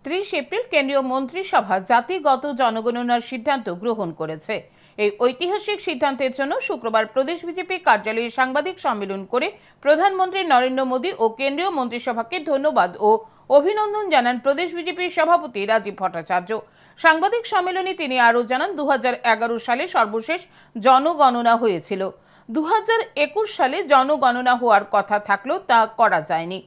30 April কেন্দ্রীয় মন্ত্রিসভা জাতিগত জনগণনার সিদ্ধান্ত গ্রহণ করেছে। এই ঐতিহাসিক সিদ্ধান্তের জন্য শুক্রবার প্রদেশ বিজেপি কার্যালয়ে সাংবাদিক সম্মেলন করে প্রধানমন্ত্রী নরেন্দ্র মোদী ও কেন্দ্রীয় মন্ত্রিসভাকে ধন্যবাদ ও অভিনন্দন জানান প্রদেশ বিজেপির সভাপতি রাজীব ভট্টাচার্য। সাংবাদিক সম্মেলনে তিনি আরও জানান, 2011 সালে সর্বশেষ জনগণনা হয়েছিল। 2021 সালে জনগণনা হওয়ার কথা থাকলেও তা করা যায়নি।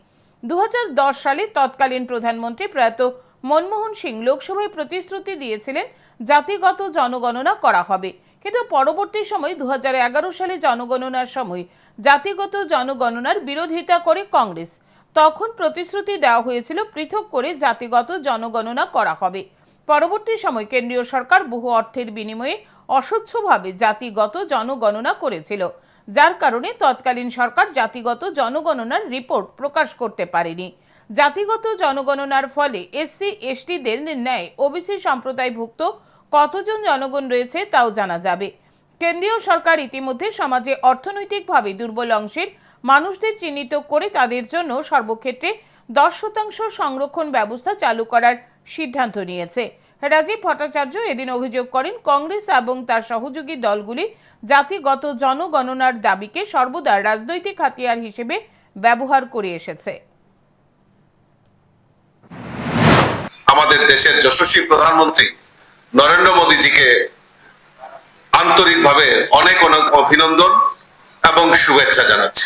2010 সালে তৎকালীন প্রধানমন্ত্রী প্রয়াত মনমোহন সিং লোকসভায় প্রতিশ্রুতি দিয়েছিলেন জাতিগত জনগণনা করা হবে, কিন্তু পরবর্তী সময় 2011 সালে জনগণনার সময় জাতিগত জনগণনার বিরোধিতা করে কংগ্রেস। তখন প্রতিশ্রুতি দেওয়া হয়েছিল পৃথক করে জাতিগত জনগণনা করা হবে। পরবর্তী সময় কেন্দ্রীয় সরকার বহু অর্থের বিনিময়ে অস্বচ্ছভাবে জাতিগত জনগণনা করেছিল, যার কারণে তৎকালীন সরকার জাতিগত জনগণনার রিপোর্ট প্রকাশ করতে পারেনি। জাতিগত জনগণনার ফলে এসসি এসটিদের ন্যায় ওবিসি সম্প্রদায়ভুক্ত কতজন জনগণ রয়েছে তাও জানা যাবে। কেন্দ্রীয় সরকার ইতিমধ্যে সমাজে অর্থনৈতিকভাবে দুর্বল অংশের মানুষদের চিহ্নিত করে তাদের জন্য সর্বক্ষেত্রে 10% সংরক্ষণ ব্যবস্থা চালু করার সিদ্ধান্ত নিয়েছে। রাজীব ভট্টাচার্য এদিন অভিযোগ করেন, কংগ্রেস এবং তার সহযোগী দলগুলি জাতিগত জনগণনার দাবিকে সর্বদা রাজনৈতিক হাতিয়ার হিসেবে ব্যবহার করে এসেছে। আমাদের দেশের যশস্বী প্রধানমন্ত্রী নরেন্দ্র মোদীজিকে আন্তরিকভাবে অনেক অনেক অভিনন্দন এবং শুভেচ্ছা জানাচ্ছি।